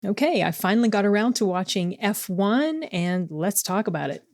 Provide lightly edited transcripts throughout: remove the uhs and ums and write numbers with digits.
Okay, I finally got around to watching F1, and let's talk about it.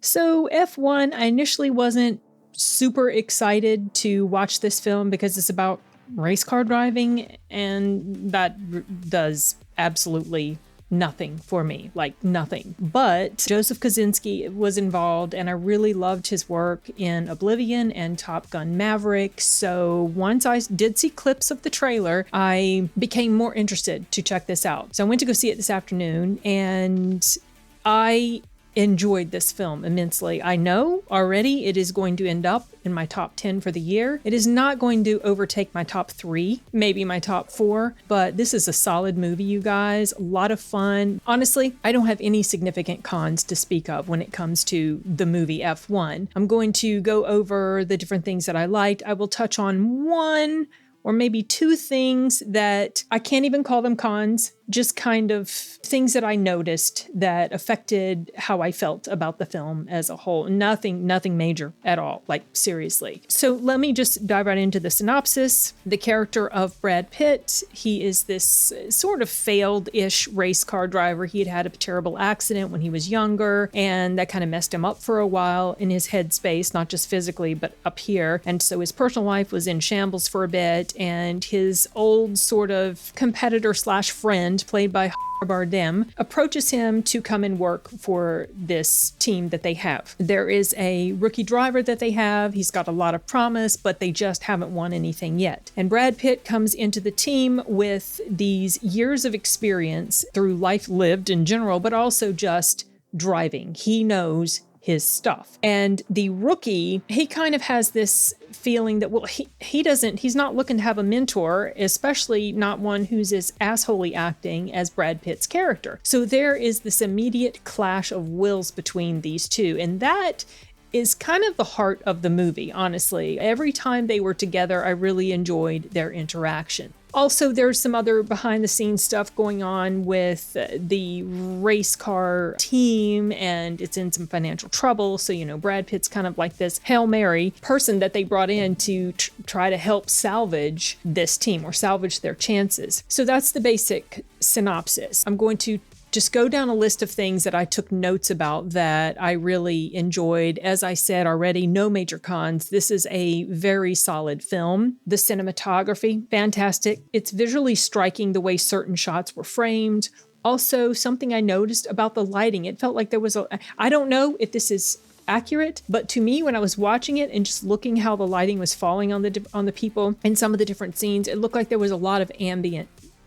So F1, I initially wasn't super excited to watch this film because it's about race car driving, and that does absolutely nothing for me, like nothing. But Joseph Kosinski was involved, and I really loved his work in Oblivion and Top Gun Maverick. So once I did see clips of the trailer, I became more interested to check this out. So I went to go see it this afternoon, and I enjoyed this film immensely. I know already it is going to end up in my top 10 for the year. It is not going to overtake my top 3, maybe my top 4, but this is a solid movie, you guys. A lot of fun. Honestly, I don't have any significant cons to speak of when it comes to the movie F1. I'm going to go over the different things that I liked. I will touch on one or maybe 2 things that I can't even call them cons, just kind of things that I noticed that affected how I felt about the film as a whole. Nothing major at all, like seriously. So let me just dive right into the synopsis. The character of Brad Pitt, he is this sort of failed-ish race car driver. He had a terrible accident when he was younger, and that kind of messed him up for a while in his headspace, not just physically, but up here. And so his personal life was in shambles for a bit, and his old sort of competitor slash friend, played by Bardem, approaches him to come and work for this team that they have. There is a rookie driver that they have. He's got a lot of promise, but they just haven't won anything yet. And Brad Pitt comes into the team with these years of experience through life lived in general, but also just driving. He knows his stuff. And the rookie, he kind of has this feeling that, well, he's not looking to have a mentor, especially not one who's as assholey acting as Brad Pitt's character. So there is this immediate clash of wills between these two. And that is kind of the heart of the movie, honestly. Every time they were together, I really enjoyed their interaction. Also, there's some other behind-the-scenes stuff going on with the race car team, and it's in some financial trouble. So, Brad Pitt's kind of like this Hail Mary person that they brought in to try to help salvage this team or salvage their chances. So that's the basic synopsis. I'm going to just go down a list of things that I took notes about that I really enjoyed. As I said already, no major cons. This is a very solid film. The cinematography, fantastic. It's visually striking the way certain shots were framed. Also, something I noticed about the lighting, it felt like there was I don't know if this is accurate, but to me, when I was watching it and just looking how the lighting was falling on the people in some of the different scenes, it looked like there was a lot of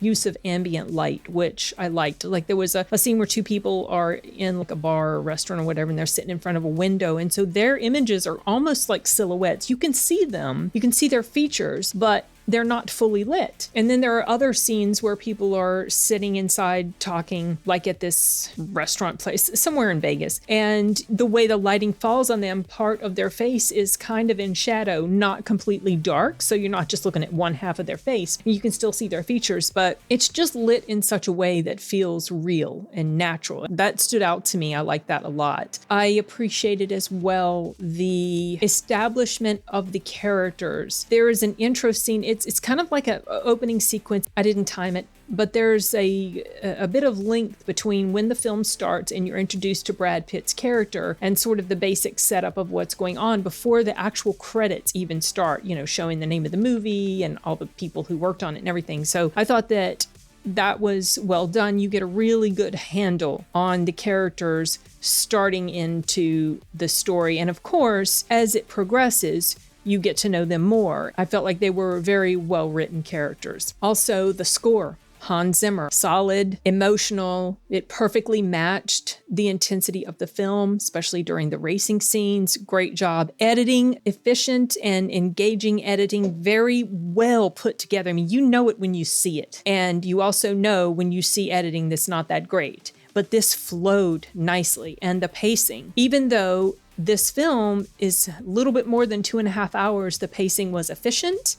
use of ambient light, which I liked. Like there was a scene where 2 people are in like a bar or restaurant or whatever, and they're sitting in front of a window. And so their images are almost like silhouettes. You can see them, you can see their features, but they're not fully lit. And then there are other scenes where people are sitting inside talking, like at this restaurant place somewhere in Vegas. And the way the lighting falls on them, part of their face is kind of in shadow, not completely dark. So you're not just looking at one half of their face. You can still see their features, but it's just lit in such a way that feels real and natural. That stood out to me. I like that a lot. I appreciated as well the establishment of the characters. There is an intro scene. It's kind of like an opening sequence. I didn't time it, but there's a bit of length between when the film starts and you're introduced to Brad Pitt's character and sort of the basic setup of what's going on before the actual credits even start, showing the name of the movie and all the people who worked on it and everything. So I thought that was well done. You get a really good handle on the characters starting into the story. And of course, as it progresses, you get to know them more. I felt like they were very well-written characters. Also, the score. Hans Zimmer, solid, emotional. It perfectly matched the intensity of the film, especially during the racing scenes. Great job. Editing, efficient and engaging editing, very well put together. I mean, you know it when you see it. And you also know when you see editing that's not that great. But this flowed nicely. And the pacing, even though this film is a little bit more than 2.5 hours, the pacing was efficient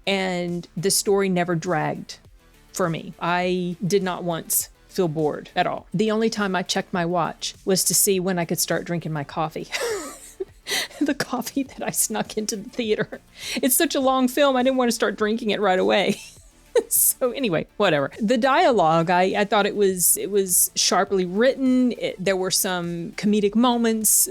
and the story never dragged for me. I did not once feel bored at all. The only time I checked my watch was to see when I could start drinking my coffee. The coffee that I snuck into the theater. It's such a long film, I didn't want to start drinking it right away. So anyway, whatever. The dialogue, I thought it was sharply written. There were some comedic moments,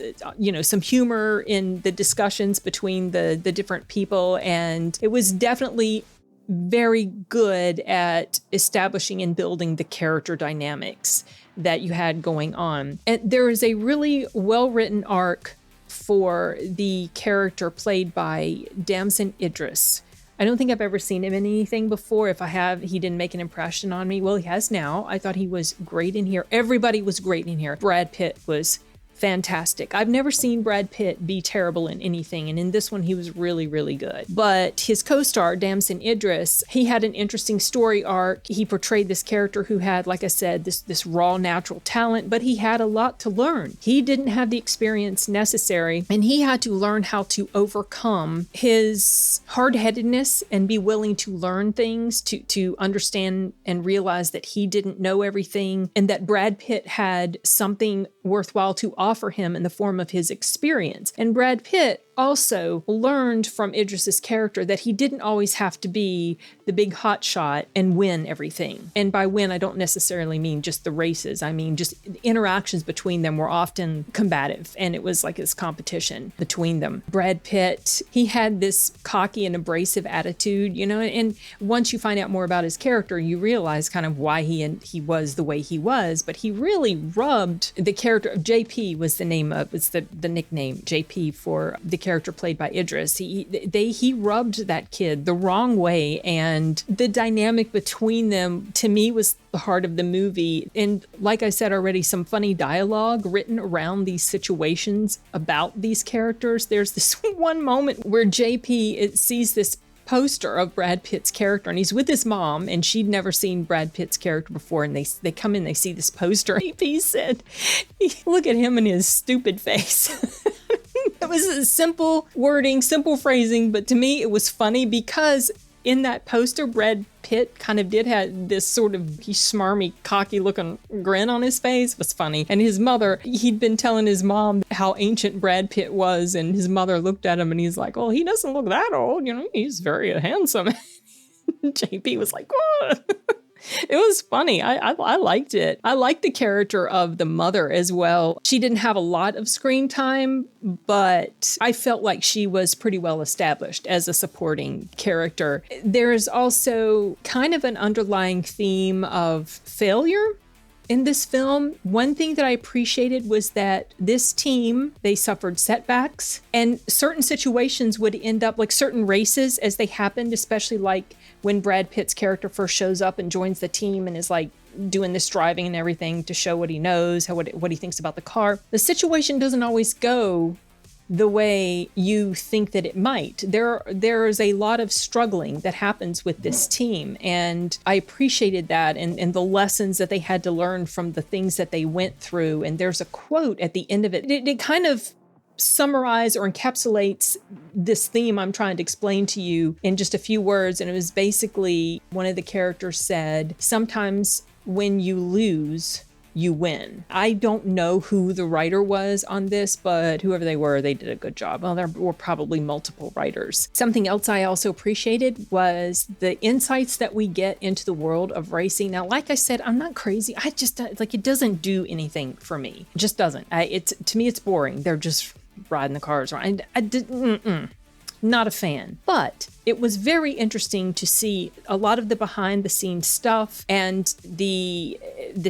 some humor in the discussions between the different people, and it was definitely very good at establishing and building the character dynamics that you had going on. And there is a really well-written arc for the character played by Damson Idris. I don't think I've ever seen him in anything before. If I have, he didn't make an impression on me. Well, he has now. I thought he was great in here. Everybody was great in here. Brad Pitt was fantastic. I've never seen Brad Pitt be terrible in anything, and in this one he was really, really good. But his co-star, Damson Idris, he had an interesting story arc. He portrayed this character who had, like I said, this raw natural talent, but he had a lot to learn. He didn't have the experience necessary, and he had to learn how to overcome his hard-headedness and be willing to learn things, to understand and realize that he didn't know everything, and that Brad Pitt had something worthwhile to offer him in the form of his experience. And Brad Pitt also learned from Idris's character that he didn't always have to be the big hotshot and win everything. And by win, I don't necessarily mean just the races. I mean just the interactions between them were often combative, and it was like this competition between them. Brad Pitt, he had this cocky and abrasive attitude, and once you find out more about his character, you realize kind of why he was the way he was. But he really rubbed the character of JP was the name of, it's the nickname, JP, for the character played by Idris. He rubbed that kid the wrong way, and the dynamic between them, to me, was the heart of the movie. And like I said already, some funny dialogue written around these situations about these characters. There's this one moment where JP sees this poster of Brad Pitt's character, and he's with his mom, and she'd never seen Brad Pitt's character before, and they come in, they see this poster. JP said, look at him and his stupid face. It was a simple wording, simple phrasing, but to me it was funny because in that poster, Brad Pitt kind of did have this sort of smarmy, cocky looking grin on his face. It was funny. And his mother, he'd been telling his mom how ancient Brad Pitt was, and his mother looked at him and he's like, oh, he doesn't look that old, he's very handsome. JP was like, what? It was funny. I liked it. I liked the character of the mother as well. She didn't have a lot of screen time, but I felt like she was pretty well established as a supporting character. There is also kind of an underlying theme of failure in this film. One thing that I appreciated was that this team, they suffered setbacks, and certain situations would end up, like certain races as they happened, especially like when Brad Pitt's character first shows up and joins the team and is like doing this driving and everything to show what he knows, what he thinks about the car. The situation doesn't always go the way you think that it might. There is a lot of struggling that happens with this team, and I appreciated that and the lessons that they had to learn from the things that they went through. And there's a quote at the end of it. It kind of summarize or encapsulates this theme I'm trying to explain to you in just a few words. And it was basically, one of the characters said, sometimes when you lose, you win. I don't know who the writer was on this, but whoever they were, they did a good job. Well, there were probably multiple writers. Something else I also appreciated was the insights that we get into the world of racing. Now, like I said, I'm not crazy. I just, it doesn't do anything for me. It just doesn't. To me, it's boring. They're just riding the cars around. Not a fan. But it was very interesting to see a lot of the behind the scenes stuff and the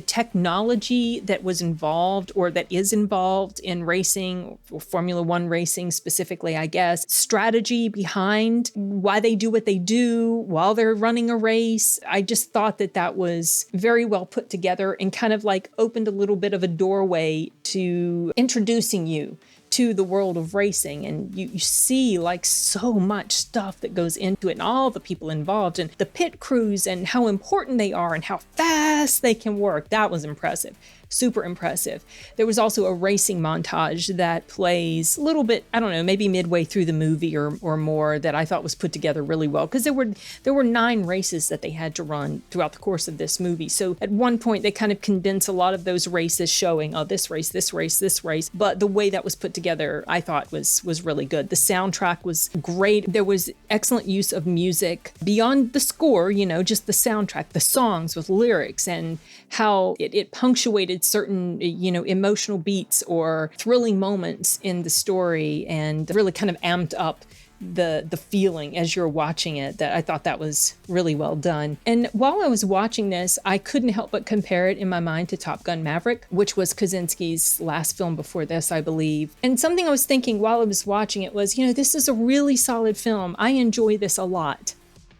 technology that was involved, or that is involved in racing, or Formula One racing specifically, I guess. Strategy behind why they do what they do while they're running a race. I just thought that was very well put together and kind of like opened a little bit of a doorway to introducing you to the world of racing, and you see like so much stuff that goes into it, and all the people involved, and the pit crews and how important they are and how fast they can work. That was impressive. super impressive. There was also a racing montage that plays a little bit, I don't know, maybe midway through the movie or more, that I thought was put together really well, because there were 9 races that they had to run throughout the course of this movie. So at one point they kind of condense a lot of those races, showing, oh, this race, this race, this race. But the way that was put together, I thought was really good. The soundtrack was great. There was excellent use of music beyond the score, just the soundtrack, the songs with lyrics, and how it punctuated certain, emotional beats or thrilling moments in the story, and really kind of amped up the feeling as you're watching it. That I thought that was really well done. And while I was watching this, I couldn't help but compare it in my mind to Top Gun Maverick, which was Kosinski's last film before this, I believe. And something I was thinking while I was watching it was, this is a really solid film. I enjoy this a lot,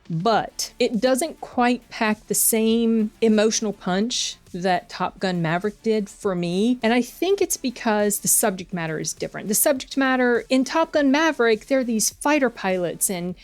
but it doesn't quite pack the same emotional punch that Top Gun Maverick did for me. And I think it's because the subject matter is different. The subject matter in Top Gun Maverick, there are these fighter pilots and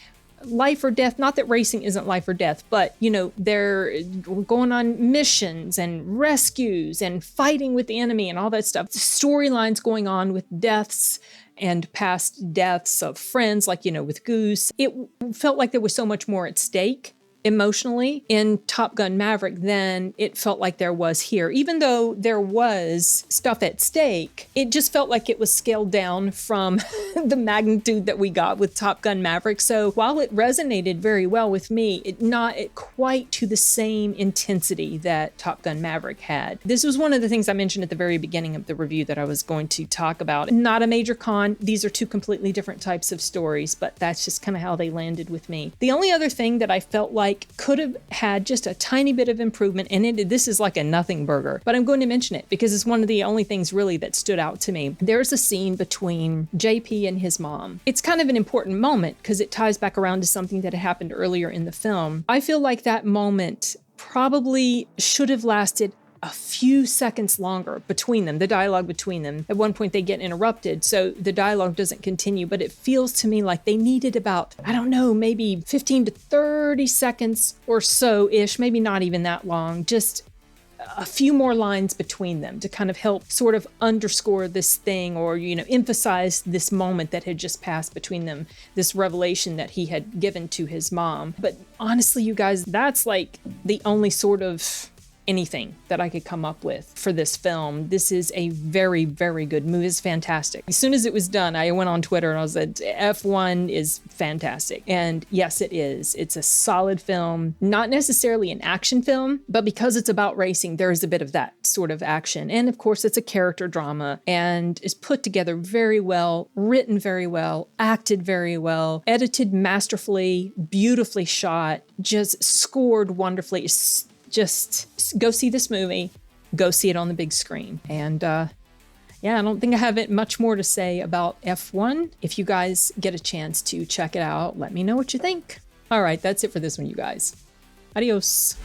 life or death. Not that racing isn't life or death, but they're going on missions and rescues and fighting with the enemy and all that stuff. The storylines going on with deaths and past deaths of friends, like, with Goose. It felt like there was so much more at stake emotionally in Top Gun Maverick than it felt like there was here. Even though there was stuff at stake, it just felt like it was scaled down from the magnitude that we got with Top Gun Maverick. So while it resonated very well with me, it not quite to the same intensity that Top Gun Maverick had. This was one of the things I mentioned at the very beginning of the review that I was going to talk about. Not a major con. These are 2 completely different types of stories, but that's just kind of how they landed with me. The only other thing that I felt like could have had just a tiny bit of improvement, and this is like a nothing burger, but I'm going to mention it because it's one of the only things really that stood out to me. There's a scene between JP and his mom. It's kind of an important moment because it ties back around to something that had happened earlier in the film. I feel like that moment probably should have lasted a few seconds longer between them, the dialogue between them. At one point they get interrupted, so the dialogue doesn't continue, but it feels to me like they needed about, I don't know, maybe 15 to 30 seconds or so-ish, maybe not even that long, just a few more lines between them to kind of help sort of underscore this thing, or, emphasize this moment that had just passed between them, this revelation that he had given to his mom. But honestly, you guys, that's like the only sort of anything that I could come up with for this film. This is a very, very good movie. It's fantastic. As soon as it was done, I went on Twitter and I said, F1 is fantastic. And yes, it is. It's a solid film, not necessarily an action film, but because it's about racing, there is a bit of that sort of action. And of course, it's a character drama and is put together very well, written very well, acted very well, edited masterfully, beautifully shot, just scored wonderfully. Just go see this movie, go see it on the big screen. And I don't think I have much more to say about F1. If you guys get a chance to check it out, let me know what you think. All right, that's it for this one, you guys. Adios.